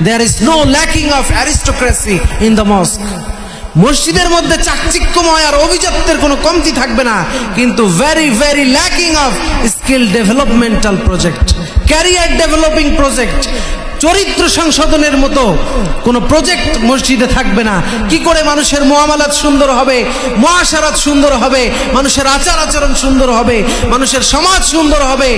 there is no lacking of aristocracy in the mosque. মসজিদের মধ্যে চাকচিক্যময় আর অভিজাত্যের কোনো কমতি থাকবে না, কিন্তু very very lacking of skill developmental project, career developing project, চরিত্র সংশোধনের মতো কোনো প্রজেক্ট মসজিদে থাকবে না। কি করে মানুষের মুআমালাত সুন্দর হবে, মুআশারাত সুন্দর হবে, মানুষের আচার আচরণ সুন্দর হবে, মানুষের সমাজ সুন্দর হবে,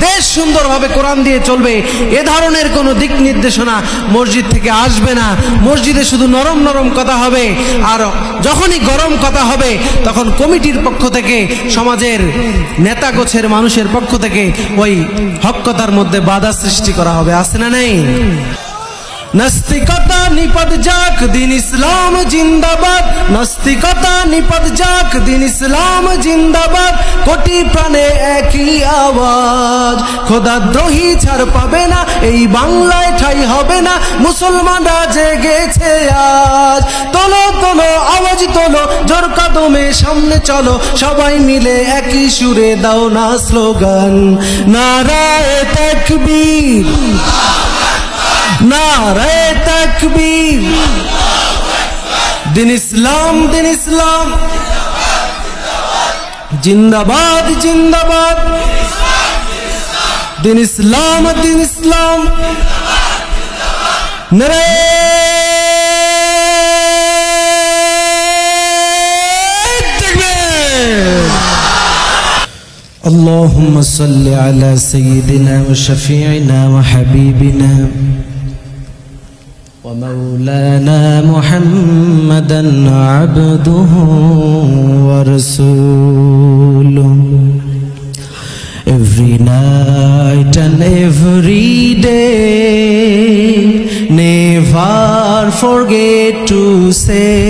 দেশ সুন্দর হবে, কোরআন দিয়ে চলবে, এ ধরনের কোনো দিক নির্দেশনা মসজিদ থেকে আসবে না। মসজিদে শুধু নরম নরম কথা হবে, আর যখনই গরম কথা হবে তখন কমিটির পক্ষ থেকে, সমাজের নেতা গোছের মানুষের পক্ষ থেকে ওই হক কথার মধ্যে বাধা সৃষ্টি করা হবে। আছে না নেই? নাস্তিকতা নিপদ যাক, দিন ইসলাম জিন্দাবাদ। নাস্তিকতা নিপদ যাক, দিন ইসলাম জিন্দাবাদ। কোটি প্রাণে একই আওয়াজ, খোদাদ্রোহী ছাড় পাবে না, এই বাংলায় ঠাই হবে না, মুসলমানরা জেগেছে আজ। তোলো তোলো আওয়াজ তোলো, জোর কদমে সামনে চলো, সবাই মিলে একই সুরে দাও না স্লোগান, নারায়ে তাকবীর, নারায়ে তাকবীর। দিন ইসলাম, দিন ইসলাম জিন্দাবাদ, জিন্দাবাদ। দিন ইসলাম, দিন ইসলাম নারায়ে তাকবীর। اللهم صل على سيدنا وشفيعنا وحبيبنا ومولانا محمدا عبده ورسوله. Every night and every day, never forget to say.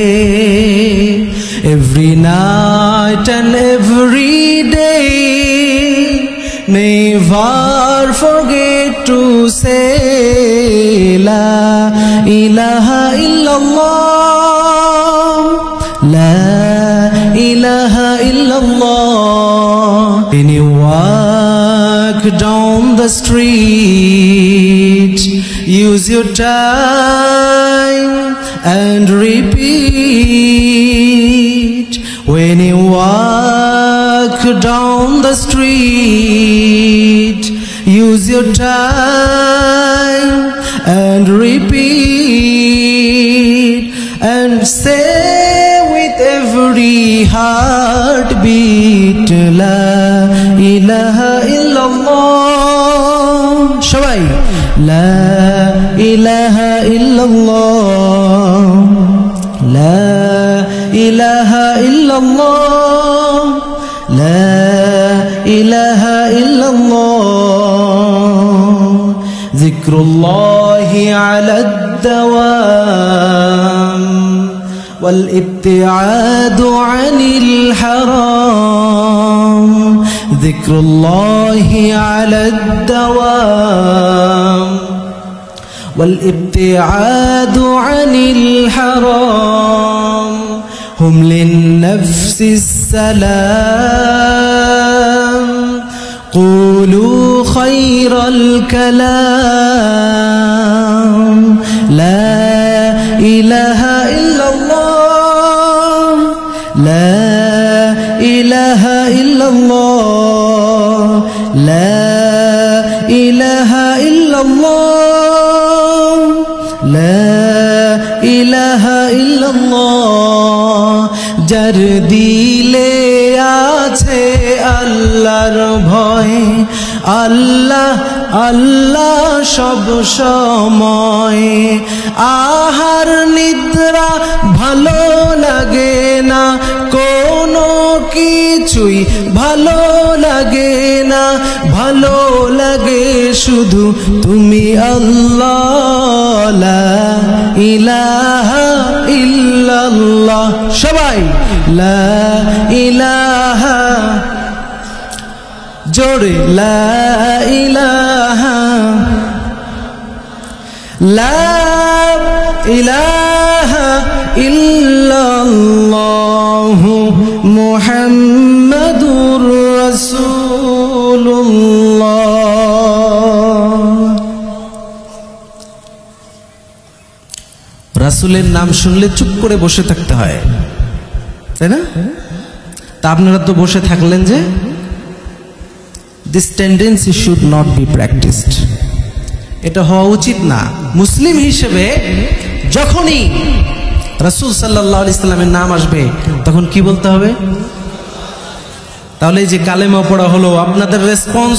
Every night and every day, never forget to say La ilaha illallah, La ilaha illallah. When you walk down the street, use your time and repeat. When you walk down the street, use your time and repeat, and say with every heartbeat La ilaha illallah. Shabai La ilaha illallah, La ilaha illallah, La ilaha illallah. Zikrullahi ala ad-dawam wal-ibti'adu 'anil haram. Zikrullahi ala ad-dawam wal-ibti'adu 'anil haram. Hum lin-nafsi as-salam, qulu khayral kalam. La ilaha illallah, La ilaha illallah, La ilaha illallah, La ilaha illallah. যার দিলে আছে আল্লাহর ভয়, আল্লাহ আল্লাহ সব সময়। আহার নিদ্রা ভালো লাগে না, কোনো কিছুই ভালো লাগে না, ভালো লাগে শুধু তুমি আল্লাহ। লা ইলাহা ইল্লাল্লাহ। সবাই লা ইলাহা, জোরে লা ইলাহা, লা ইলাহা ইল্লাল্লাহু মুহাম্মাদুর রাসূলুল্লাহ। রাসূলের নাম শুনলে চুপ করে বসে থাকতে হয়, তাই না? তা আপনারা তো বসে থাকলেন যে। This tendency should not be practised, এটা হওয়া উচিত না। মুসলিম হিসেবে যখনই রাসূল সাল্লাল্লাহু আলাইহি সাল্লামের নাম আসবে তখন কি বলতে হবে? তাহলে এই যে কালেমা পড়া হলো, আপনাদের রেসপন্স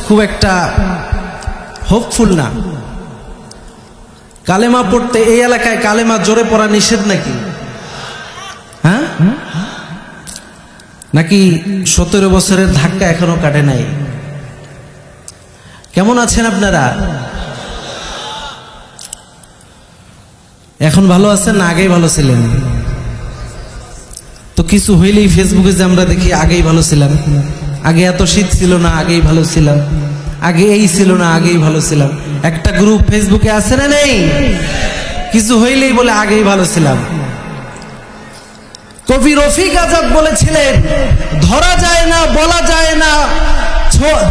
খুব একটা হোপফুল না। কালেমা পড়তে এই এলাকায় কালেমা জোরে পড়া নিষেধ নাকি? হ্যাঁ, নাকি 17 বছরের ধাক্কা এখনো কাটে নাই? কেমন আছেন আপনারা? এখন ভালো আছেন না আগেই ভালো ছিলেন? তো কিছু হইলেই ফেসবুকে যে আমরা দেখি আগেই ভালো ছিলাম, আগে এত শীত ছিল না আগেই ভালো ছিলাম, আগে এই ছিল না আগেই ভালো ছিলাম। একটা গ্রুপ ফেসবুকে আছে না নেই? কিছু হইলেই বলে আগেই ভালো ছিলাম। কবি রফিক আজাদ বলেছিলেন, ধরা যায় না বলা যায় না,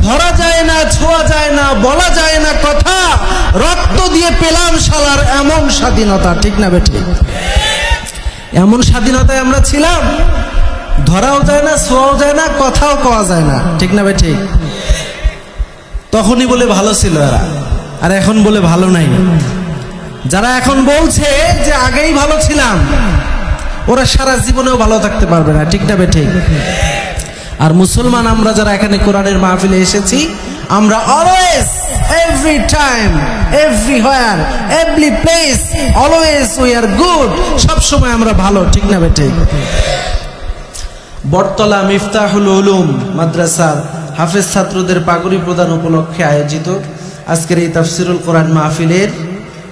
ধরা যায় না ছোঁয়া যায় না, বলা যায় না কথা, রক্ত দিয়ে পেলাম শালার এমন স্বাধীনতা। ঠিক না বেঠিক? এমন স্বাধীনতায় আমরা ছিলাম, ধরাও যায় না, ছোঁয়াও যায় না, কথাও কওয়া যায় না। ঠিক না বেঠিক? তখনই বলে ভালো ছিল এরা, আর এখন বলে ভালো নাই। যারা এখন বলছে যে আগেই ভালো ছিলাম, ওরা সারা জীবনেও ভালো থাকতে পারবে না। ঠিক না বেঠিক? আর মুসলমান আমরা যারা এখানে কোরআনের মাহফিলে এসেছি, আমরা always, every time, everywhere, every place, always we are good. সব সময় আমরা ভালো। ঠিক না বেঠিক? বটতলা মিফতাহুল উলুম মাদ্রাসার হাফেজ ছাত্রদের পাগড়ি প্রদান উপলক্ষে আয়োজিত আজকের এই তাফসিরুল কোরআন মাহফিলের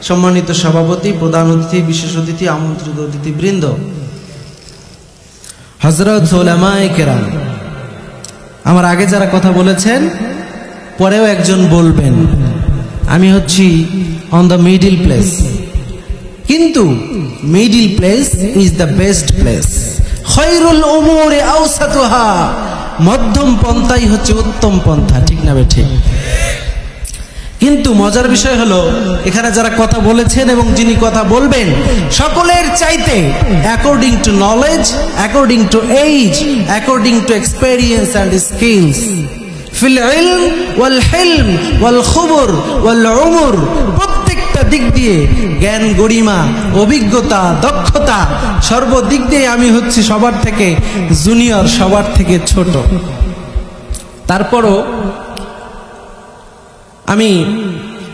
সম্মানিত সভাপতি, প্রধান অতিথি, বিশেষ অতিথি, আমন্ত্রিত অতিথিবৃন্দ, হযরত উলামায়ে কেরাম, আমার আগে যারা কথা বলেছেন, পরেও একজন বলবেন, আমি হচ্ছি অন দ্য মিডল প্লেস, কিন্তু middle place is the best place. খৈরুল উমুরি আওসাতুহা, মধ্যম পন্থাই হচ্ছে উত্তম পন্থা। ঠিক না বেঠিক? কিন্তু মজার বিষয় হলো, এখানে যারা কথা বলেছেন এবং যিনি কথা বলবেন, সকলের চাইতে according to knowledge, according to age, according to experience and skills, ফিল ইলম ওয়াল হিলম ওয়াল খুবর ওয়াল উমর, প্রত্যেকটা দিক দিয়ে জ্ঞান, গরিমা, অভিজ্ঞতা, দক্ষতা, সর্বদিক দিয়ে আমি হচ্ছি সবার থেকে জুনিয়র, সবার থেকে ছোট। তারপরও আমি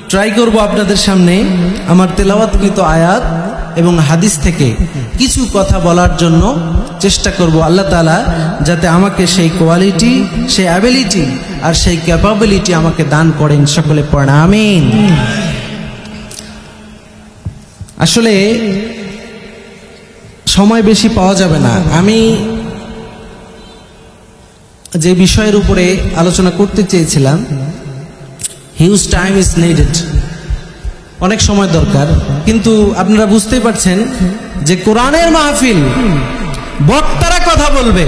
ট্রাই করব আপনাদের সামনে আমার তেলাওয়াতকৃত আয়াত এবং হাদিস থেকে কিছু কথা বলার জন্য চেষ্টা করব। আল্লাহ তাআলা যাতে আমাকে সেই কোয়ালিটি, সেই অ্যাবিলিটি আর সেই ক্যাপাবিলিটি আমাকে দান করেন। সকলে পড়েন আমিন। আসলে সময় বেশি পাওয়া যাবে না। আমি যে বিষয়ের উপরে আলোচনা করতে চেয়েছিলাম, হিউজ টাইম ইজ নিডেড, অনেক সময় দরকার। কিন্তু আপনারা বুঝতেই পারছেন যে কোরআনের মাহফিল, বক্তারা কথা বলবে,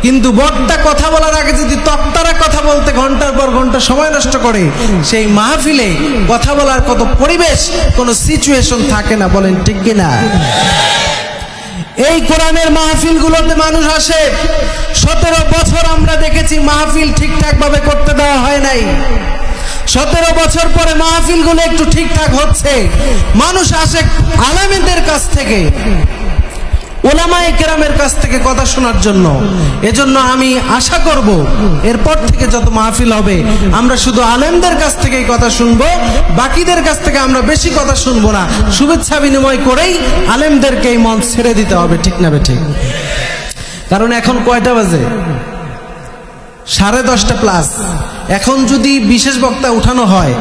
কিন্তু বক্তা কথা বলার আগে যদি তক্তারা কথা বলতে ঘন্টার পর ঘন্টা সময় নষ্ট করে, সেই মাহফিলে কথা বলার কত পরিবেশ, কোনো সিচুয়েশন থাকে না। বলেন ঠিক কিনা? এই কোরআনের মাহফিলগুলোতে মানুষ আসে, 17 বছর আমরা দেখেছি মাহফিল ঠিকঠাক ভাবে করতে দেওয়া হয় নাই। 17 বছর পরে মাহফিলগুলো একটু ঠিকঠাক হচ্ছে। মানুষ আসে আলেমদের কাছ থেকে, উলামায়ে কেরামের কাছ থেকে কথা শোনার জন্য। এজন্য আমি আশা করব এরপর থেকে যত মাহফিল হবে, আমরা শুধু আলেমদের কাছ থেকেই কথা শুনবো, বাকিদের কাছ থেকে আমরা বেশি কথা শুনবো না। শুভেচ্ছা বিনিময় করেই আলেমদেরকে এই মঞ্চ ছেড়ে দিতে হবে। ঠিক না বেঠিক? কারণ এখন কয়টা বাজে? 10:30 প্লাস। এখন যদি বিশেষ বক্তা উঠানো হয়,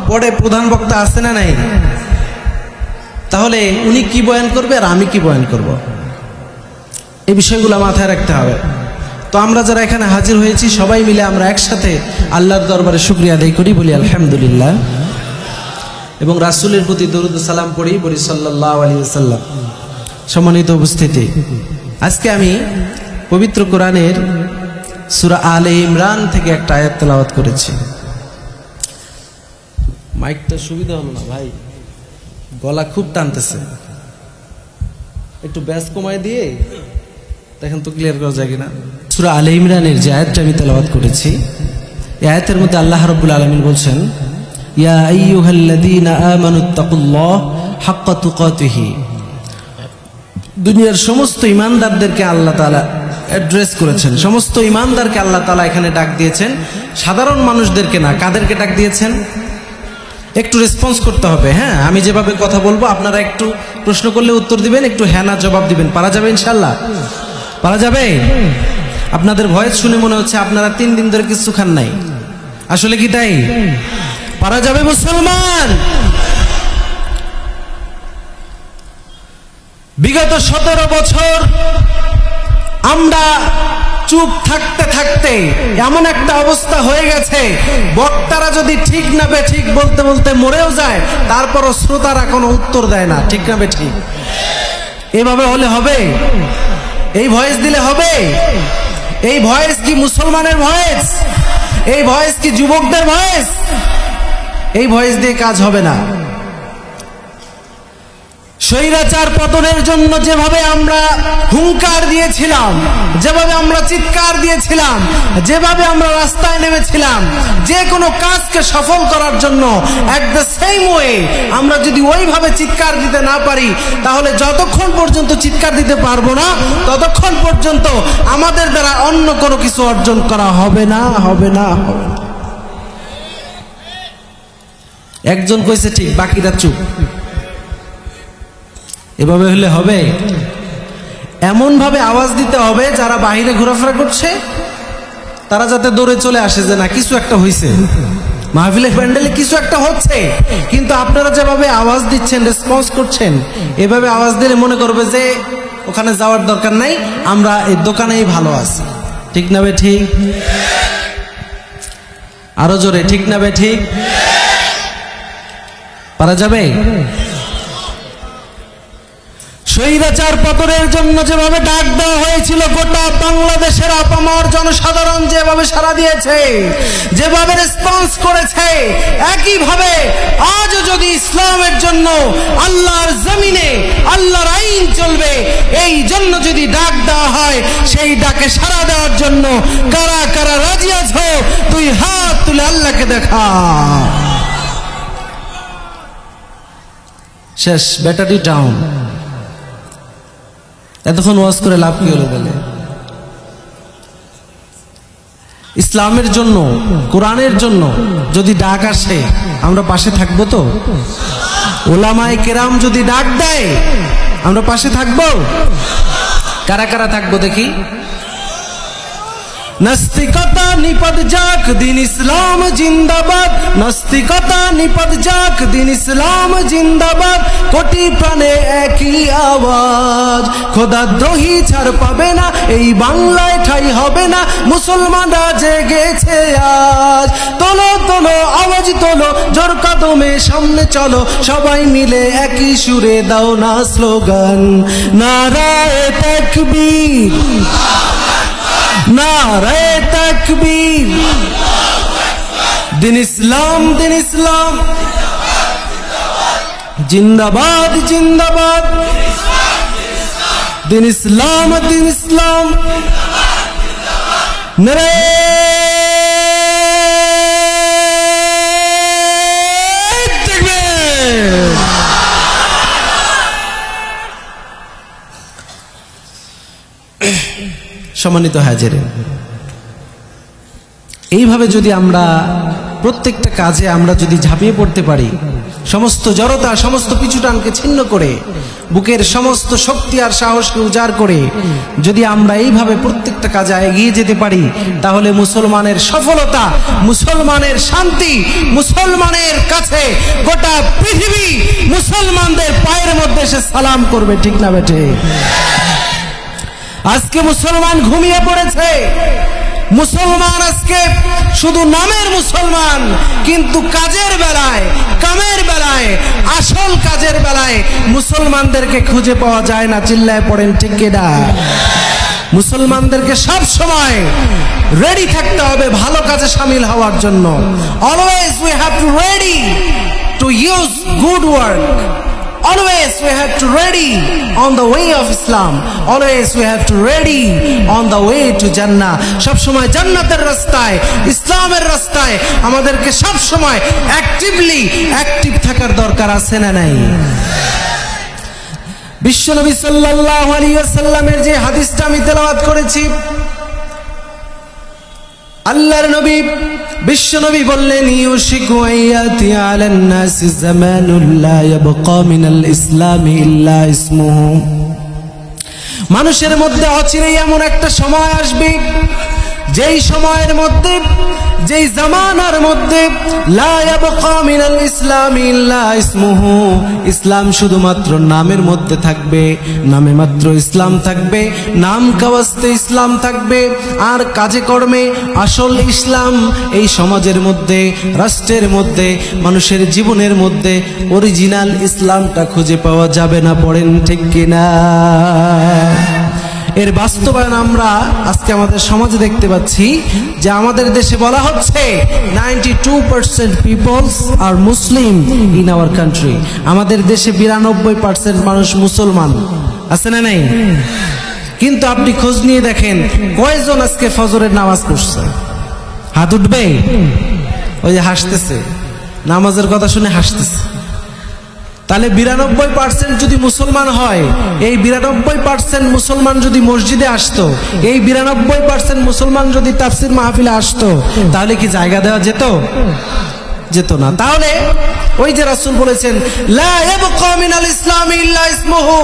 পরে প্রধান বক্তা আছে না নাই, তাহলে উনি কি বয়ান করবে আর আমি কি বয়ান করব? এই বিষয়গুলো মাথায় রাখতে হবে। তো আমরা যারা এখানে হাজির হয়েছি, সবাই মিলে আমরা একসাথে আল্লাহর দরবারে শুকরিয়া আদায় করি, বলি আলহামদুলিল্লাহ, এবং রাসূলের প্রতি দরুদ ও সালাম পড়ি, বলি সাল্লাল্লাহু আলাইহি ওয়াসাল্লাম। সম্মানিত উপস্থিতি, আজকে আমি পবিত্র কোরআনের সূরা আলে ইমরান থেকে একটা আয়াত তেলাওয়াত করেছি। মাইকটা সুবিধা হলো না ভাই, গলা খুব টানতেছে। একটু ব্যাস কমায় দিয়ে দেখেন তো ক্লিয়ার করা যায় কিনা। সূরা আলে ইমরানের যে আয়াতটা আমি তেলাওয়াত করেছি, এই আয়াতের মধ্যে আল্লাহ রাব্বুল আলামিন বলছেন, ইয়া আইয়ুহাল্লাযীনা আমানুত্তাকুল্লাহ হাক্কা তুকাতিহি। দুনিয়ার সমস্ত ইমানদারদেরকে আল্লাহ তাআলা অ্যাড্রেস করেছেন, সমস্ত ইমানদারকে আল্লাহ তাআলা এখানে ডাক দিয়েছেন, সাধারণ মানুষদেরকে না। কাদেরকে ডাক দিয়েছেন? একটু রেসপন্স করতে হবে। হ্যাঁ, আমি যেভাবে কথা বলবো আপনারা একটু প্রশ্ন করলে উত্তর দিবেন, একটু হ্যাঁ না জবাব দিবেন। পারা যাবে ইনশাআল্লাহ? পারা যাবে? আপনাদের ভয়েস শুনে মনে হচ্ছে আপনারা 3 দিন ধরে কিছু খান নাই। আসলে কি তাই? পারা যাবে মুসলমান? বিগত 17 বছর আমরা চুপ থাকতে থাকতে এমন একটা অবস্থা হয়ে গেছে, বক্তারা যদি ঠিক না বে ঠিক বলতে বলতে মরেও যায়, তারপরও শ্রোতারা কোনো উত্তর দেয় না। ঠিক না বে ঠিক? এভাবে হলে হবে? এই ভয়েস দিলে হবে? এই ভয়েস কি মুসলমানের ভয়েস? এই ভয়েস কি যুবকদের ভয়েস? এই ভয়েস দিয়ে কাজ হবে না। স্বৈরাচার পতনের জন্য যেভাবে আমরা হুঙ্কার দিয়েছিলাম, যেভাবে আমরা চিৎকার দিয়েছিলাম, যেভাবে আমরা রাস্তায় নেমেছিলাম যে কোনো কাজকে সফল করার জন্য, এট দ্য সেম ওয়ে আমরা যদি ওইভাবে চিৎকার দিতে না পারি, তাহলে যতক্ষণ পর্যন্ত চিৎকার দিতে পারবো না, ততক্ষণ পর্যন্ত আমাদের দ্বারা অন্য কোনো কিছু অর্জন করা হবে না, হবে না, হবে না। একজন কইছে ঠিক, বাকিরা চুপ। এভাবে হলে হবে? এমন ভাবে আওয়াজ দিতে হবে যারা বাহিরে ঘোরাফেরা করছে তারা যাতে দৌড়ে চলে আসে যে না কিছু একটা হইছে, মাহফিলের প্যান্ডেলে কিছু একটা হচ্ছে। কিন্তু আপনারা যেভাবে আওয়াজ দিচ্ছেন, রেসপন্স করছেন, এভাবে আওয়াজ দিলে মনে করবে যে ওখানে যাওয়ার দরকার নাই, আমরা এই দোকানেই ভালো আছি। ঠিক না বে ঠিক? আরো জোরে ঠিক না বে ঠিক? পারা যাবে? স্বৈরাচার পতনের জন্য যেভাবে ডাক দেওয়া হয়েছিল, গোটা বাংলাদেশের আপামর জনসাধারণ যেভাবে সাড়া দিয়েছে, যেভাবে রেসপন্স করেছে, একইভাবে আজও যদি ইসলামের জন্য আল্লাহর জমিনে আল্লাহর আইন চলবে, এই জন্য যদি ডাক দেওয়া হয়, সেই ডাকে সাড়া দেওয়ার জন্য কারা কারা রাজি আছো? তুই হাত তুলে আল্লাহকে দেখা। শেষ, ব্যাটারি ডাউন। এতক্ষণ ওয়াজ করে লাভ কি হলো বলে? ইসলামের জন্য, কোরআনের জন্য যদি ডাক আসে, আমরা পাশে থাকবো তো? ওলামায়ে কেরাম যদি ডাক দেয়, আমরা পাশে থাকবো? কারা কারা থাকবো দেখি? নাস্তিকতা নিপদ যাক, দিন ইসলাম জিন্দাবাদ। নাস্তিকতা নিপদ যাক, দিন ইসলাম জিন্দাবাদ। কোটি প্রাণে একই আওয়াজ, খোদাদ্রোহী ছাড় পাবে না, এই বাংলায় ঠাই হবে না। মুসলমানরা জেগেছে আজ, তোলো তোলো আওয়াজ তোলো, জোর কদমে সামনে চলো, সবাই মিলে একই সুরে দাও না স্লোগান, নারায়ে তাকবীর, নারায়ে তাকবীর। দিন ইসলাম, দিন ইসলাম জিন্দাবাদ, জিন্দাবাদ। দিন ইসলাম, দিন ইসলাম নারায়ে তাকবীর। সম্মানিত হাজিরিন, এইভাবে যদি আমরা প্রত্যেকটা কাজে আমরা যদি ঝাঁপিয়ে পড়তে পারি, সমস্ত জড়তা, সমস্ত পিছুটানকে ছিন্ন করে, বুকের সমস্ত শক্তি আর সাহসকে উজাড় করে যদি আমরা এইভাবে প্রত্যেকটা কাজে এগিয়ে যেতে পারি, তাহলে মুসলমানের সফলতা, মুসলমানের শান্তি, মুসলমানের কাছে গোটা পৃথিবী মুসলমানদের পায়ের মধ্যে এসে সালাম করবে। ঠিক না বেটে? আজকে মুসলমান ঘুমিয়ে পড়েছে। মুসলমান আজকে শুধু নামের মুসলমান, কিন্তু কাজের বেলায়, কামের বেলায়, আসল কাজের বেলায় মুসলমানদেরকে খুঁজে পাওয়া যায় না। চিল্লায় পড়েন ঠিক কিনা? মুসলমানদেরকে সব সময় রেডি থাকতে হবে ভালো কাজে শামিল হওয়ার জন্য। Always we have to ready to use good work. Always we have to ready on the way of Islam. Always we have to ready on the way to Jannah. সব সময় জান্নাতের রাস্তায়, ইসলামের রাস্তায় আমাদেরকে সব সময় অ্যাক্টিভ থাকার দরকার আছে না নাই? বিশ্বনবী সাল্লাল্লাহু আলাইহি ওয়াসাল্লামের যে হাদিসটা আমি তেলাওয়াত করেছি, আল্লাহর নবী বিশ্বনবী বললেন, ইউশিকু আয়াতি আলান নাসি জামানুল লা ইয়াবকা মিনাল ইসলামি ইল্লা ইসমুহু। মানুষের মধ্যে অচিরেই এমন একটা সময় আসবে, যেই সময়ের মধ্যে, যেই জামানার মধ্যে লা ইয়াবকা মিনাল ইসলামি ইল্লা ইসমুহু, ইসলাম শুধুমাত্র নামের মধ্যে থাকবে, নামে মাত্র ইসলাম থাকবে, নাম কাওয়াস্তে ইসলাম থাকবে, আর কাজে কর্মে আসল ইসলাম এই সমাজের মধ্যে, রাষ্ট্রের মধ্যে, মানুষের জীবনের মধ্যে অরিজিনাল ইসলামটা খুঁজে পাওয়া যাবে না। পড়েন ঠিক কিনা? এর বাস্তবায়ন আমরা আজকে আমাদের সমাজে দেখতে পাচ্ছি, যে আমাদের দেশে বলা হচ্ছে 92% people's R Muslim in our country. আমাদের দেশে 92% মানুষ মুসলমান আছে না নাই? কিন্তু আপনি খোঁজ নিয়ে দেখেন কয়জন আজকে ফজরের নামাজ পড়ছে? হাত উঠবে? ওই যে হাসতেছে, নামাজের কথা শুনে হাসতেছে। তাহলে 92% যদি মুসলমান হয়, এই 92% মুসলমান যদি মসজিদে আসতো, এই 92% মুসলমান যদি তাফসির মাহফিলে আসতো, তাহলে কি জায়গা দেওয়া যেত? যেত না। তাহলে ওই যে রাসূল বলেছেন, লা ইয়াবকা মিনাল ইসলামি ইল্লা ইসমুহু,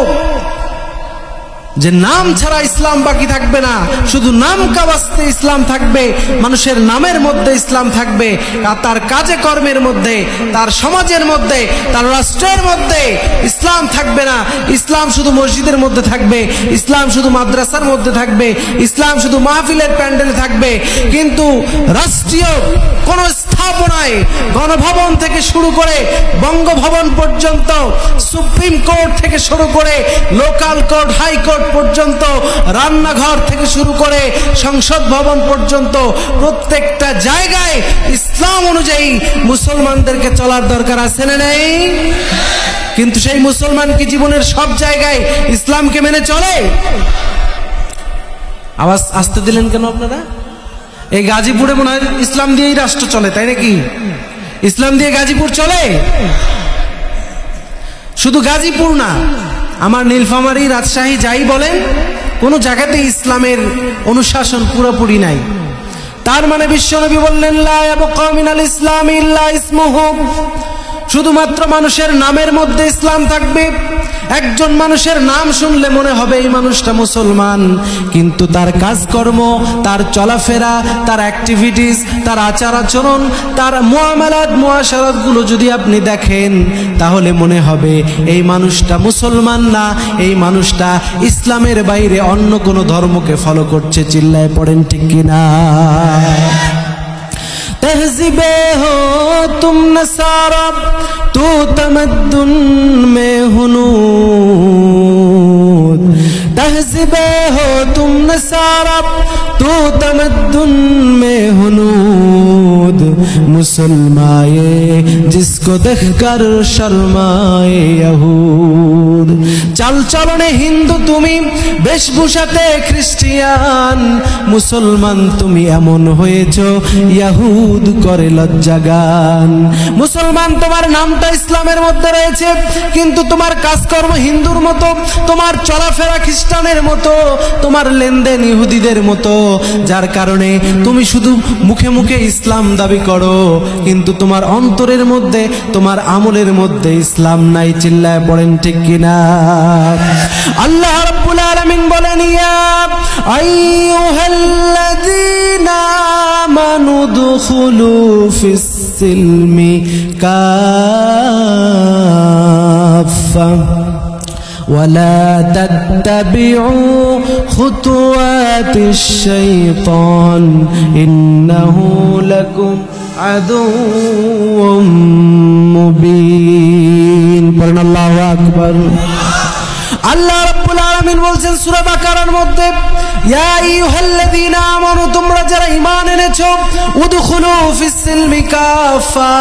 যে নাম ছাড়া ইসলাম বাকি থাকবে না, শুধু নাম কাওয়াস্তে ইসলাম থাকবে, মানুষের নামের মধ্যে ইসলাম থাকবে, তার কাজে কর্মের মধ্যে, তার সমাজের মধ্যে, তার রাষ্ট্রের মধ্যে ইসলাম থাকবে না। ইসলাম শুধু মসজিদের মধ্যে থাকবে, ইসলাম শুধু মাদ্রাসার মধ্যে থাকবে, ইসলাম শুধু মাহফিলের প্যান্ডেলে থাকবে, কিন্তু রাষ্ট্রীয় কোন স্থাপনায়, গণভবন থেকে শুরু করে বঙ্গভবন পর্যন্ত, সুপ্রিম কোর্ট থেকে শুরু করে লোকাল কোর্ট, হাইকোর্ট পর্যন্ত, রান্নাঘর থেকে শুরু করে সংসদ ভবন পর্যন্ত প্রত্যেকটা জায়গায় ইসলাম অনুযায়ী মুসলমানদেরকে চলার দরকার আছে না নাই? কিন্তু সেই মুসলমান কি জীবনের সব জায়গায় ইসলামকে মেনে চলে? আওয়াজ আসতে দিলেন কেন আপনারা? এই গাজীপুরে মনে হয় ইসলাম দিয়েই রাষ্ট্র চলে, তাই নাকি? ইসলাম দিয়ে গাজীপুর চলে? শুধু গাজীপুর না, আমার নীলফামারী, রাজশাহী যাই বলেন, কোন জায়গাতে ইসলামের অনুশাসন পুরোপুরি নাই। তার মানে বিশ্বনবী বললেন, লা ইয়াবকা মিনাল ইসলামি ইল্লা ইসমুহু, শুধুমাত্র মানুষের নামের মধ্যে ইসলাম থাকবে। একজন মানুষের নাম শুনলে মনে হবে এই মানুষটা মুসলমান, কিন্তু তার কাজকর্ম, তার চলাফেরা, তার অ্যাক্টিভিটিস, তার আচার আচরণ, তার মুআমালাত মুআশারাত গুলো যদি আপনি দেখেন, তাহলে মনে হবে এই মানুষটা মুসলমান না, এই মানুষটা ইসলামের বাইরে অন্য কোনো ধর্মকে ফলো করছে। চিল্লায় পড়েন ঠিক কিনা? तहज़ीबे हो तुम नसारा, तू तमद्दुन में हुनूद। तहज़ीबे हो तुम नसारा, तू तमद्दुन में हुनूद। मुसलमाए जिसको देखकर शर्माए यहूद। চাল চলনে হিন্দু তুমি, বেশভূষাতে খ্রিস্টিয়ান, মুসলমান তুমি এমন হয়েছ ইয়াহুদ করে লজ্জাগান। মুসলমান তোমার নামটা ইসলামের মধ্যে রয়েছে, কিন্তু তোমার কাজকর্ম হিন্দুর মতো, তোমার চলাফেরা খ্রিস্টানের মতো, তোমার লেনদেন ইহুদিদের মতো, যার কারণে তুমি শুধু মুখে মুখে ইসলাম দাবি করো, কিন্তু তোমার অন্তরের মধ্যে, তোমার আমলের মধ্যে ইসলাম নাই। চিল্লায় পড়েন ঠিক কিনা? আল্লাহ রাব্বুল আলামিন বলেন, ইয়া আইয়ুহাল্লাযীনা আমানু দুখুলু ফিস সিলমি কাফা ওয়ালা তাত্তাবিউ খুতুওয়াতিশ শাইতান ইন্নাহু লাকুম আদুউম মুবিন। পড়েন আল্লাহু আকবার। আল্লাহ রাব্বুল আলামিন বলছেন সূরা বাকারার মধ্যে, ইয়া আইয়ুহাল্লাযীনা আমানু, তোমরা যারা ঈমান এনেছো, উদখুলু ফিস সিলমি কাফা,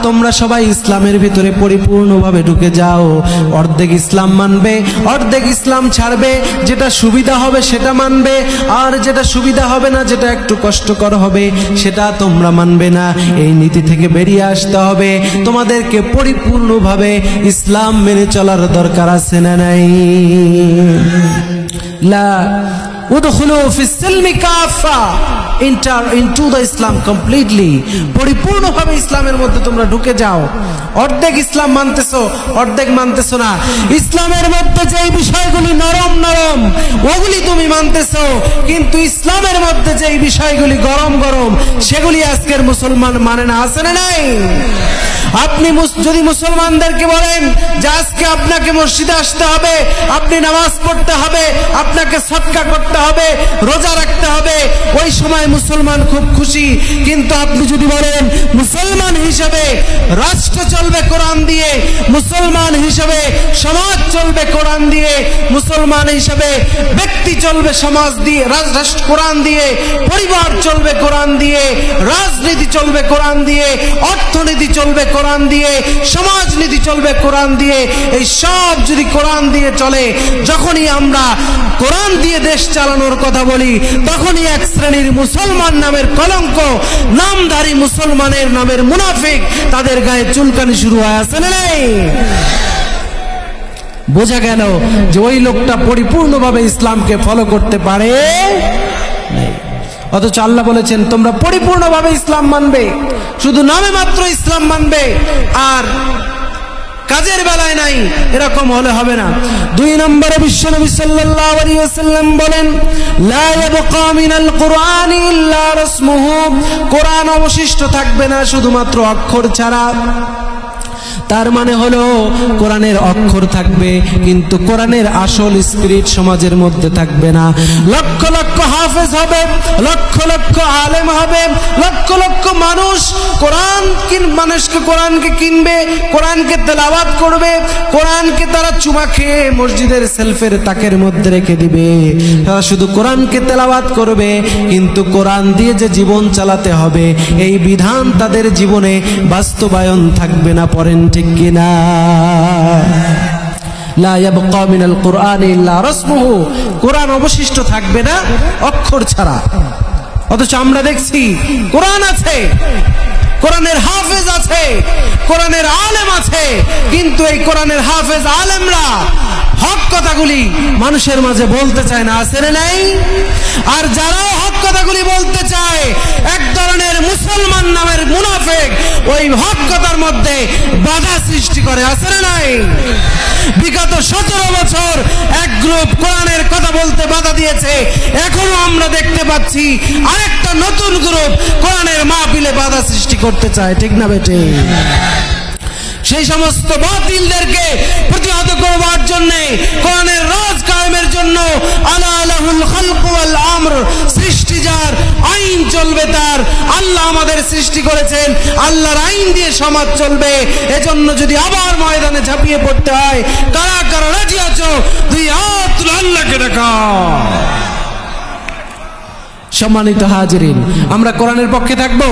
তোমরা সবাই ইসলামের ভিতরে পরিপূর্ণভাবে ঢুকে যাও। অর্ধেক ইসলাম মানবে, অর্ধেক ইসলাম ছাড়বে, যেটা সুবিধা হবে সেটা মানবে, আর যেটা সুবিধা হবে না, যেটা একটু কষ্টকর হবে সেটা তোমরা মানবে না। এই নীতি থেকে বেরিয়ে আসতে হবে। তোমাদেরকে পরিপূর্ণভাবে ইসলাম মেনে চলার দরকার আছে না নাই? লা উদখুলু ফিস সিলমি কাফা, enter into the Islam completely, পরিপূর্ণভাবে ইসলামের মধ্যে তোমরা ঢুকে যাও। অর্ধেক ইসলাম মানতেছো, অর্ধেক মানতেছো না। ইসলামের মধ্যে যে বিষয়গুলি নরম নরম ওগুলি তুমি মানতেছো, কিন্তু ইসলামের মধ্যে যে বিষয়গুলি গরম গরম সেগুলি আজকের মুসলমান মানে না, আছে না নাই? আপনি যদি মুসলমানদেরকে বলেন যে আজকে আপনাকে মসজিদে আসতে হবে, আপনি নামাজ পড়তে হবে, আপনাকে সদকা করতে হবে, রোজা রাখতে হবে, ওই সময় মুসলমান খুব খুশি। কিন্তু আপনি যদি বলেন মুসলমান হিসেবে রাষ্ট্র চলবে কোরআন দিয়ে, মুসলমান হিসেবে সমাজ চলবে কোরআন দিয়ে, মুসলমান হিসেবে ব্যক্তি চলবে সমাজ দিয়ে, রাষ্ট্র কোরআন দিয়ে, পরিবার চলবে কোরআন দিয়ে, রাজনীতি চলবে কোরআন দিয়ে, অর্থনীতি চলবে কোরআন দিয়ে, সমাজনীতি চলবে কোরআন দিয়ে, এই সব যদি কোরআন দিয়ে চলে, যখনই আমরা কোরআন দিয়ে দেশ চালানোর কথা বলি, তখনই এক শ্রেণীর মুসলমান নামের কলঙ্ক, নামধারী মুসলমানের নামের মুনাফিক, তাদের গায়ে চুলকানি শুরু হয়, আছে না নাই? বোঝা গেল যে ওই লোকটা পরিপূর্ণভাবে ইসলামকে ফলো করতে পারে নাই। অথচ আল্লাহ বলেছেন তোমরা পরিপূর্ণভাবে ইসলাম মানবে, শুধু নামে মাত্র ইসলাম মানবে আর কাজের বেলায় নাই, এরকম হলে হবে না। 2 নম্বরে বিশ্বনবী সাল্লাল্লাহু আলাইহি ওয়াসাল্লাম বলেন, লা ইয়াবকা মিনাল কুরআনি ইল্লা রাসমুহু, কোরআন অবশিষ্ট থাকবে না শুধুমাত্র অক্ষর ছাড়া। তার মানে হলো কোরআনের অক্ষর থাকবে, কিন্তু কোরআনের আসল স্পিরিট সমাজের মধ্যে থাকবে না। লক্ষ লক্ষ হাফেজ হবে, লক্ষ লক্ষ আলেম হবে, লক্ষ লক্ষ মানুষ মানুষকে কোরআনকে কিনবে, কোরআনকে তেলাওয়াত করবে, কোরআনকে তারা চুমা খেয়ে মসজিদের সেলফের তাকের মধ্যে রেখে দিবে। তারা শুধু কোরআনকে তেলাওয়াত করবে, কিন্তু কোরআন দিয়ে যে জীবন চালাতে হবে এই বিধান তাদের জীবনে বাস্তবায়ন থাকবে না। পড়েন ঠিক কিনা? লা ইয়াবকা মিনাল কুরআনি ইল্লা রাসমুহু, কোরআন অবশিষ্ট থাকবে না অক্ষর ছাড়া। অথচ আমরা দেখছি কোরআন আছে, কোরআনের হাফেজ আছে, কোরআনের আলেম আছে, কিন্তু এই কোরআনের হাফেজ আলেমরা হক কথাগুলি মানুষের মাঝে বলতে চায় না, আছে না নাই? আর যারা হক কথাগুলি বলতে চায়, এক ধরনের মুসলমান নামের মুনাফিক ওই হক কথার মধ্যে বাধা সৃষ্টি করে, আছে না নাই? বিগত 17 বছর এক গ্রুপ কোরআনের কথা বলতে বাধা দিয়েছে, এখনো আমরা দেখতে পাচ্ছি আরেকটা নতুন গ্রুপ কোরআনের মাহফিলে বাধা সৃষ্টি করতে চায়, ঠিক না বেটে? সেই সমস্ত বাতিলদেরকে প্রতিহত করবার জন্য, কোরআনের রাজ কায়েমের জন্য, আলা লাহুল খালকু ওয়াল আমর, সৃষ্টি যার, আইন চলবে তার। আল্লাহ আমাদের সৃষ্টি করেছেন, আল্লাহর আইন দিয়ে সমাজ চলবে। এজন্য যদি আবার ময়দানে ঝাঁপিয়ে পড়তে হয়, কারা কারা রাজি আছো? 2 হাত তুলে আল্লাহকে দেখাও। সম্মানিত হাজিরিন, আমরা কোরআনের পক্ষে থাকবো।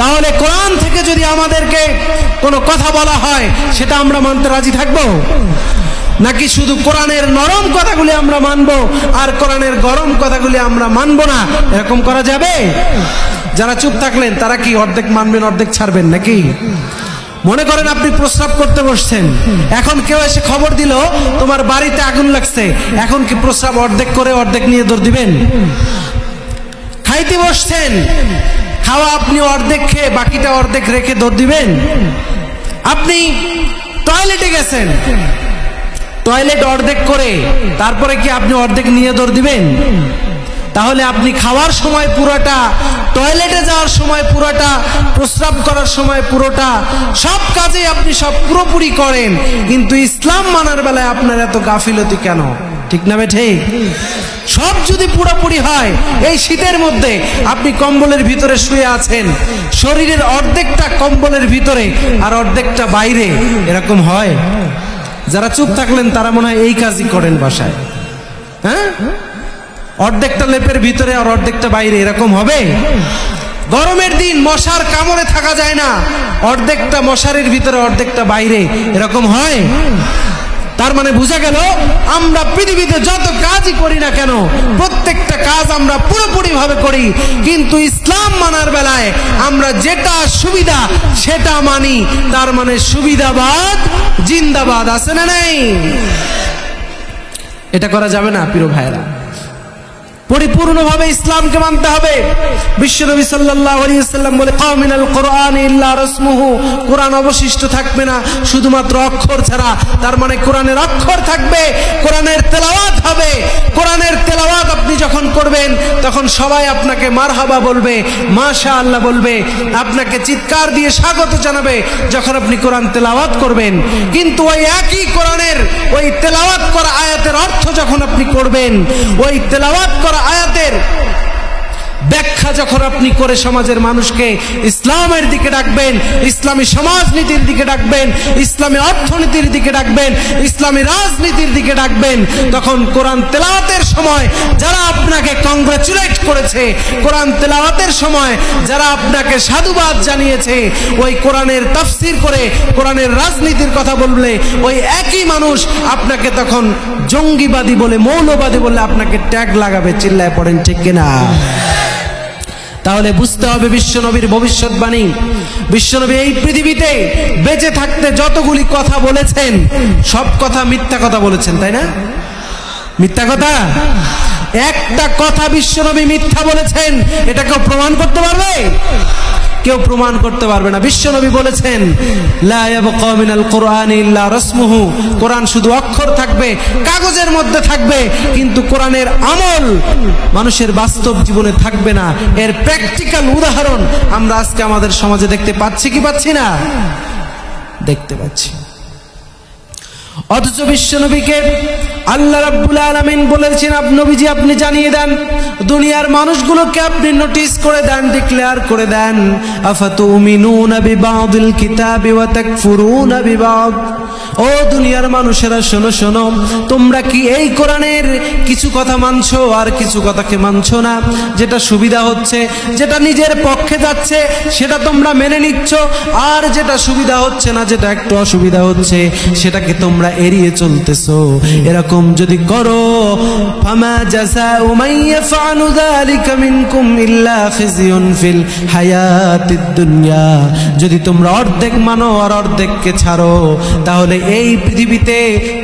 তাহলে কোরআন থেকে যদি আমাদেরকে কোনো কথা বলা হয় সেটা আমরা মানতে রাজি থাকবো, নাকি শুধু কোরআনের নরম কথাগুলি আমরা মানবো আর কোরআনের গরম কথাগুলি আমরা মানবো না? এরকম করা যাবে? যারা চুপ থাকলেন তারা কি অর্ধেক মানবেন অর্ধেক ছাড়বেন নাকি? মনে করেন আপনি প্রস্রাব করতে বসছেন, এখন কেউ এসে খবর দিল তোমার বাড়িতে আগুন লাগছে, এখন কি প্রস্রাব অর্ধেক করে অর্ধেক নিয়ে দৌড় দিবেন? খাইতে বসছেন, খাওয়া আপনি অর্ধেক খেয়ে বাকিটা অর্ধেক রেখে দৌড় দিবেন? আপনি টয়লেটে গেছেন, টয়লেট অর্ধেক করে তারপরে কি আপনি অর্ধেক নিয়ে দৌড় দিবেন? তাহলে আপনি খাওয়ার সময় পুরোটা, টয়লেটে যাওয়ার সময় পুরোটা, প্রস্রাব করার সময় পুরোটা, সব কাজে আপনি সব পুরোপুরি করেন, কিন্তু ইসলাম মানার বেলায় আপনার এত গাফিলতি কেন? ঠিক না ঠিক? সব যদি পুরোপুরি হয়, এই শীতের মধ্যে আপনি কম্বলের ভিতরে শুয়ে আছেন, শরীরের অর্ধেকটা কম্বলের ভিতরে আর অর্ধেকটা বাইরে, এরকম হয়? যারা চুপ থাকলেন তারা মনে হয় এই কাজই করেন বাসায়। হ্যাঁ, অর্ধেকটা লেপের ভিতরে আর অর্ধেকটা বাইরে, এরকম হবে? গরমের দিন মশার কামড়ে থাকা যায় না, অর্ধেকটা মশারির ভিতরে অর্ধেকটা বাইরে, এরকম হয়? তার মানে বোঝা গেল আমরা পৃথিবীতে যত কাজই করি না কেন প্রত্যেকটা কাজ আমরা পুরোপুরি ভাবে করি, কিন্তু ইসলাম মানার বেলায় আমরা যেটা সুবিধা সেটা মানি। তার মানে সুবিধাবাদ জিন্দাবাদ, আছে না নাই? এটা করা যাবে না প্রিয় ভাইরা, পরিপূর্ণভাবে ইসলামকে মানতে হবে। বিশ্বনবী সাল্লাল্লাহু আলাইহি ওয়াসাল্লাম বলে, কামিনাল কোরআন ইল্লা রাসমুহু, কোরআন অবশিষ্ট থাকবে না শুধুমাত্র অক্ষর ছাড়া। তার মানে কোরআনের অক্ষর থাকবে, কোরআনের তেলাওয়াত হবে। কোরআনের তেলাওয়াত আপনি যখন করবেন তখন সবাই আপনাকে মারহাবা বলবে, মাশাআল্লাহ বলবে, আপনাকে চিৎকার দিয়ে স্বাগত জানাবে যখন আপনি কোরআন তেলাওয়াত করবেন। কিন্তু ওই একই কোরআনের ওই তেলাওয়াত করা আয়াতের অর্থ যখন আপনি করবেন, ওই তেলাওয়াত করা আয়াতের ব্যাখ্যা যখন আপনি করে সমাজের মানুষকে ইসলামের দিকে ডাকবেন, ইসলামী সমাজনীতির দিকে ডাকবেন, ইসলামী অর্থনীতির দিকে ডাকবেন, ইসলামী রাজনীতির দিকে ডাকবেন, তখন কোরআন তেলাওয়াতের সময় যারা আপনাকে কংগ্রাচুলেট করেছে, কোরআন তেলাওয়াতের সময় যারা আপনাকে সাধুবাদ জানিয়েছে, ওই কোরআনের তাফসীর করে কোরআনের রাজনীতির কথা বললে ওই একই মানুষ আপনাকে তখন জঙ্গিবাদী বলে, মৌলবাদী বলে আপনাকে ট্যাগ লাগাবে। চিল্লায় পড়েন ঠিক কিনা? তাহলে বুঝতে হবে বিশ্বনবীর ভবিষ্যৎবাণী। বিশ্বনবী এই পৃথিবীতে বেঁচে থাকতে যতগুলি কথা বলেছেন সব কথা মিথ্যা কথা বলেছেন, তাই না? মিথ্যা কথা একটা কথা বিশ্বনবী মিথ্যা বলেছেন, এটা কেউ প্রমাণ করতে পারবে? কেউ প্রমাণ করতে পারবে না। বিশ্বনবী বলেছেন, লা ইয়াবকা মিনাল কোরআনি ইল্লা রাসমুহু, কোরআন শুধু অক্ষর থাকবে, কাগজের মধ্যে থাকবে, কিন্তু কোরআনের আমল মানুষের বাস্তব জীবনে থাকবে না। এর প্র্যাকটিক্যাল উদাহরণ আমরা আজকে আমাদের সমাজে দেখতে পাচ্ছি কি পাচ্ছি না? দেখতে পাচ্ছি। অথচ বিশ্বনবীকে আল্লাহ রাব্বুল আলামিন বলেছেন, নবীজি আপনি জানিয়ে দেন, দুনিয়ার মানুষগুলোকে আপনি নোটিস করে দেন, ডিক্লেয়ার করে দেন, আফাতুমিনুনা বিবাদিল কিতাবি ওয়া তাকফুরুনা বিবাদ। ও দুনিয়ার মানুষেরা শোনো শোনো, তোমরা কি এই কোরআনের কিছু কথা মানছো আর কিছু কথাকে মানছো না? যেটা সুবিধা হচ্ছে, যেটা নিজের পক্ষে যাচ্ছে সেটা তোমরা মেনে নিচ্ছ, আর যেটা সুবিধা হচ্ছে না, যেটা একটু অসুবিধা হচ্ছে সেটাকে তোমরা এড়িয়ে চলতেছো। এরকম যদি করো, ফামা জাযাউ মান ইয়াফআলু যালিকা মিনকুম ইল্লা খিজিয়ুন ফিল হায়াতিদ দুনিয়া, যদি তোমরা অর্ধেক মানো আর অর্ধেককে ছাড়ো, তাহলে এই পৃথিবীতে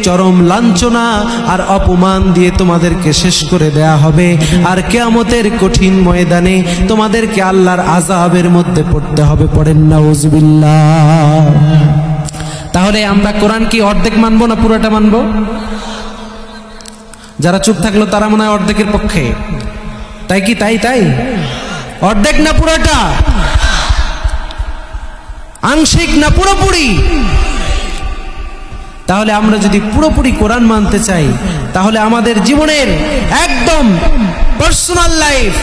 চরম লাঞ্ছনা আর অপমান দিয়ে তোমাদেরকে শেষ করে দেয়া হবে, আর কিয়ামতের কঠিন ময়দানে তোমাদেরকে আল্লাহর আযাবের মধ্যে পড়তে হবে। পড়েন নাউযুবিল্লাহ। তাহলে আমরা কোরআন কি অর্ধেক মানবো না পুরোটা মানবো? যারা চুপ থাকলো তারা মনে হয় অর্ধেকের পক্ষে, তাই কি? তাই অর্ধেক না পুরোটা? আংশিক না পুরোপুরি? তাহলে আমরা যদি পুরোপুরি কোরআন মানতে চাই, তাহলে আমাদের জীবনের একদম personal life,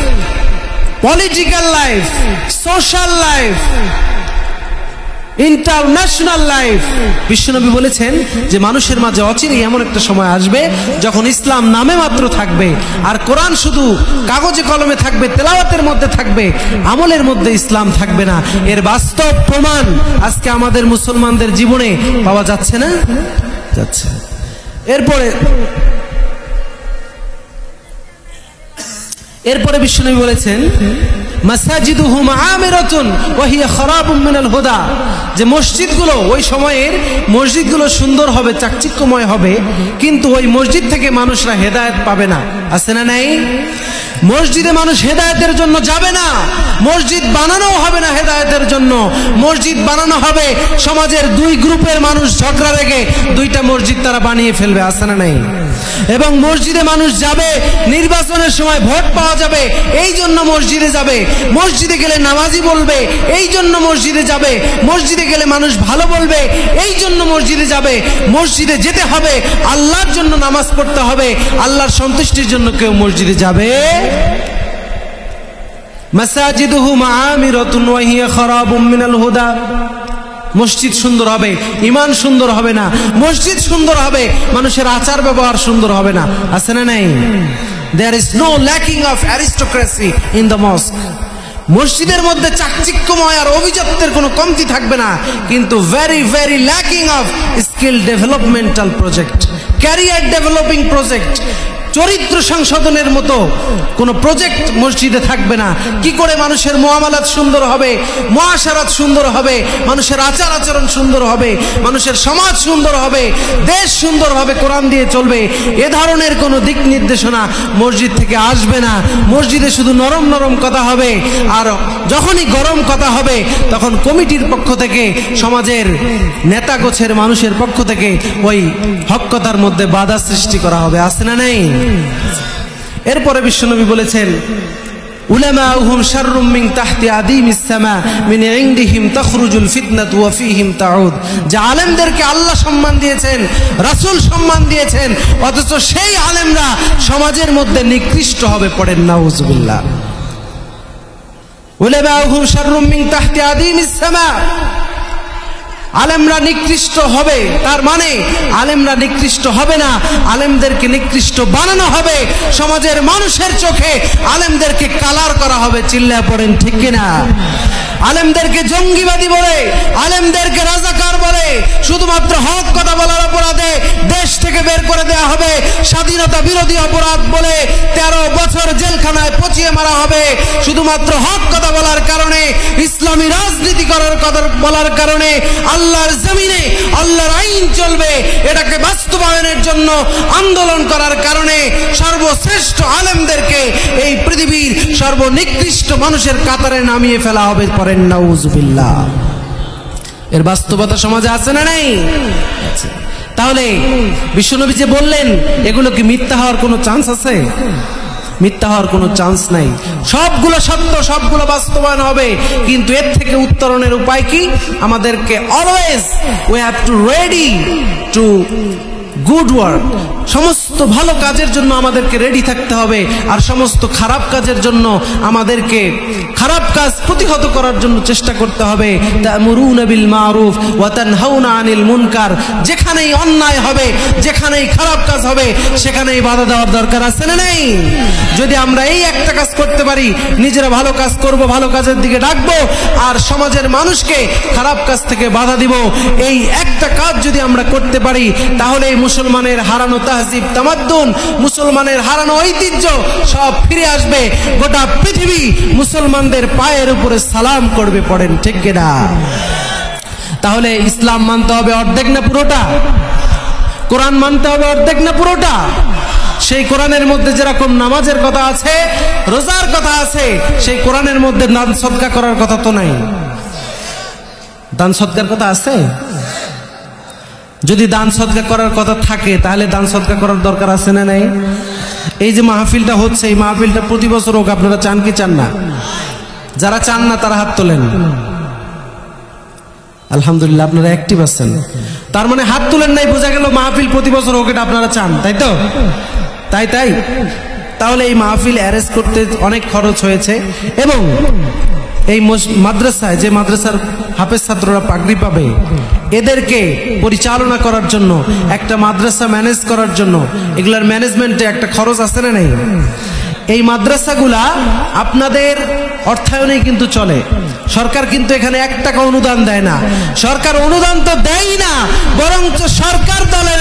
political life, social life, international life, বিশ্বনবী বলেছেন যে মানুষের মাঝে অচিরেই এমন একটা সময় আসবে যখন ইসলাম নামে মাত্র থাকবে, আর কোরআন শুধু কাগজে কলমে থাকবে, তেলাওয়াতের মধ্যে থাকবে, আমলের মধ্যে ইসলাম থাকবে না। এর বাস্তব প্রমাণ আজকে আমাদের মুসলমানদের জীবনে পাওয়া যাচ্ছে না? যাচ্ছে। এরপরে বিশ্বনবী বলেছেন, মাসাজিদুহুম আমিরাতুন ওয়া হিয়া খারাবুম মিনাল হুদা, যে মসজিদগুলো, ওই সময়ের মসজিদগুলো সুন্দর হবে, চাকচিক্যময় হবে, কিন্তু ওই মসজিদ থেকে মানুষরা হেদায়েত পাবে না। আছে না নাই? মসজিদে মানুষ হেদায়েতের জন্য যাবে না, মসজিদ বানানো হবে না হেদায়েতের জন্য, মসজিদ বানানো হবে সমাজের দুই গ্রুপের মানুষ ঝগড়া লেগে দুইটা মসজিদ তারা বানিয়ে ফেলবে। আছে না নাই? এবং মসজিদে মানুষ যাবে, নির্বাচনের সময় ভোট পাওয়া যাবে এই জন্য মসজিদে যাবে, মসজিদে গেলে নামাজি বলবে এই জন্য মসজিদে যাবে, মসজিদে গেলে মানুষ ভালো বলবে এই জন্য মসজিদে যাবে। মসজিদে যেতে হবে, আল্লাহর জন্য নামাজ পড়তে হবে, আল্লাহর সন্তুষ্টির জন্য কেউ মসজিদে যাবে? মাসাজিদুহুম আমিরাতুন ওয়া হিয়া খারাবুম মিনাল হুদা। মসজিদ সুন্দর হবে, ঈমান সুন্দর হবে না। মসজিদ সুন্দর হবে, মানুষের আচার ব্যবহার সুন্দর হবে না। আছে না নাই? There is no lacking of aristocracy in the mosque. মসজিদের মধ্যে চাকচিক্যময় আর অভিজাত্যের কোনো কমতি থাকবে না, কিন্তু very very lacking of skill developmental project, career developing project, চরিত্র সংশোধনের মতো কোনো প্রজেক্ট মসজিদে থাকবে না। কি করে মানুষের মুআমালাত সুন্দর হবে, মুআশারাত সুন্দর হবে, মানুষের আচার আচরণ সুন্দর হবে, মানুষের সমাজ সুন্দর হবে, দেশ সুন্দর হবে, কোরআন দিয়ে চলবে, এ ধরনের কোনো দিক নির্দেশনা মসজিদ থেকে আসবে না। মসজিদে শুধু নরম নরম কথা হবে, আর যখনই গরম কথা হবে তখন কমিটির পক্ষ থেকে, সমাজের নেতা গোছের মানুষের পক্ষ থেকে ওই হক কথার মধ্যে বাধা সৃষ্টি করা হবে। আছে না নাই? এরপরে বিশ্বনবী বলেছেন, উলামাউহুম শাররুম মিন তাহতি আদিমিস সামা মিন ইনদিহিম তাখরুজুল ফিতনাতু ওয়া ফীহিম তাউদ। যে আলেমদেরকে আল্লাহ সম্মান দিয়েছেন, রাসূল সম্মান দিয়েছেন, অথচ সেই আলেমরা সমাজের মধ্যে নিকৃষ্ট হবে। পড়েন নাউযুবিল্লাহ। উলামাউহুম শাররুম মিন তাহতি আদিমিস সামা, আলেমরা নিকৃষ্ট হবে, তার মানে আলেমরা নিকৃষ্ট হবে না, আলেমদেরকে নিকৃষ্ট বানানো হবে। সমাজের মানুষের চোখে আলেমদেরকে কালার করা হবে। চিল্লায় পড়েন ঠিক কিনা? আলেমদেরকে জঙ্গিবাদী বলে, আলেমদেরকে রাজাকার বলে, শুধুমাত্র হক কথা বলার অপরাধে দেশ থেকে বের করে দেওয়া হবে। স্বাধীনতা বিরোধী অপরাধ বলে 13 বছর জেলখানায় পচিয়ে মারা হবে। শুধুমাত্র হক কথা বলার কারণে, ইসলামী রাজনীতি করার কথা বলার কারণে আল্লাহর জমিনে আল্লাহর আইন চলবে, এটাকে বাস্তবায়নের জন্য আন্দোলন করার কারণে সর্বশ্রেষ্ঠ আলেমদেরকে এই পৃথিবীর সর্বনিকৃষ্ট মানুষের কাতারে নামিয়ে ফেলা হবে। পড়েন নাউযুবিল্লাহ। এর বাস্তবতা সমাজে আছে না নাই? তাহলে বিশ্বনবী যে বললেন, এগুলো কি মিথ্যা হওয়ার কোনো চান্স আছে? মিথ্যা হওয়ার কোনো চান্স নাই। সবগুলো সত্য, সবগুলো বাস্তবায়ন হবে, কিন্তু এর থেকে উত্তরণের উপায় কি? আমাদেরকে always we have to ready to good work. সমস্ত ভালো কাজের জন্য আমাদেরকে রেডি থাকতে হবে, আর সমস্ত খারাপ কাজের জন্য আমাদেরকে খারাপ কাজ প্রতিহত করার জন্য চেষ্টা করতে হবে। তা'মুরুনা বিল মারুফ ওয়া তানহাউনা আনিল মুনকার। যেখানেই অন্যায় হবে, যেখানেই খারাপ কাজ হবে, সেখানেই বাধা দেওয়ার দরকার আছে না নাই? যদি আমরা এই একটা কাজ করতে পারি, নিজেরা ভালো কাজ করব, ভালো কাজের দিকে ডাকবো, আর সমাজের মানুষকে খারাপ কাজ থেকে বাধা দিব, এই একটা কাজ যদি আমরা করতে পারি, তাহলে মুসলমানের হারানো তাহজিব তামাদ্দুন, মুসলমানের হারানো ঐতিহ্য সব ফিরে আসবে। গোটা পৃথিবী মুসলমানদের পায়ের উপরে সালাম করবে। পড়েন ঠিক কিনা? তাহলে ইসলাম মানতে হবে অর্ধেক না পুরোটা? কোরআন মানতে হবে অর্ধেক না পুরোটা? সেই কোরআনের মধ্যে যেরকম নামাজের কথা আছে, রোজার কথা আছে, সেই কোরআনের মধ্যে দান সদকা করার কথা তো নাই। দান সদকার কথা আছে? যদি দান সদকা করার কথা থাকে, তাহলে দান সদকা করার দরকার আছে না নাই? এই যে মাহফিলটা হচ্ছে, এই মাহফিলটা প্রতি বছর হোক, আপনারা চান কি চান না? যারা চান না তারা হাত তোলেন। আলহামদুলিল্লাহ, আপনারা অ্যাক্টিভ আছেন। তার মানে হাত তুলেন নাই, বোঝা গেল মাহফিল প্রতি বছর হোক, এটা আপনারা চান, তাই তো? তাই তাহলে এই মাহফিল অ্যারেঞ্জ করতে অনেক খরচ হয়েছে, এবং এই মাদ্রাসায়, যে মাদ্রাসার হাফেজ ছাত্ররা পাগড়ি পাবে, এদেরকে পরিচালনা করার জন্য, একটা মাদ্রাসা ম্যানেজ করার জন্য, এগুলার ম্যানেজমেন্টে একটা খরচ আছে না নাই? এই মাদ্রাসাগুলা আপনাদের অর্থায়নেই কিন্তু চলে। সরকার কিন্তু এখানে 1 টাকা অনুদান দেয় না। সরকার অনুদান তো দেয় না, বরঞ্চ সরকার দলের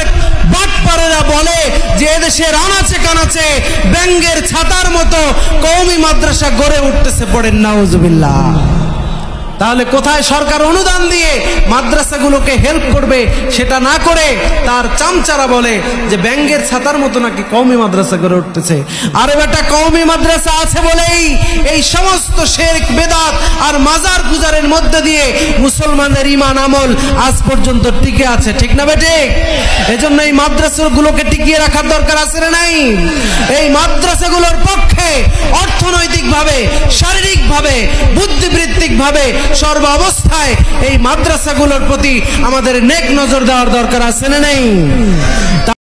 বাটপারেরা বলে যে এদেশের আনাচে কানাচে ব্যাঙ্গের ছাতার মতো কওমি মাদ্রাসা গড়ে উঠতেছে। পড়েন নাউযুবিল্লাহ। তাহলে কোথায় সরকার অনুদান দিয়ে মাদ্রাসাগুলোকে হেল্প করবে, সেটা না করে তার চামচারা বলে যে ব্যাঙ্গের ছাতার মতো নাকি কওমি মাদ্রাসা গড়ে উঠতেছে। আরে বেটা, কওমি মাদ্রাসা আছে বলেই এই সমস্ত শিরক, বেদাত আর মাজার গুজারের মধ্যে দিয়ে মুসলমানের ঈমান আমল আজ পর্যন্ত টিকে আছে, ঠিক না বেটে? এজন্য এই মাদ্রাসাগুলোকে টিকিয়ে রাখার দরকার আছে না নাই? এই মাদ্রাসাগুলোর পক্ষে অর্থনৈতিকভাবে, শারীরিকভাবে, বুদ্ধিবৃত্তিকভাবে সর্ব অবস্থায় এই মাদ্রাসাগুলোর প্রতি আমাদের নেক নজর দেওয়ার দরকার আছে না নাই?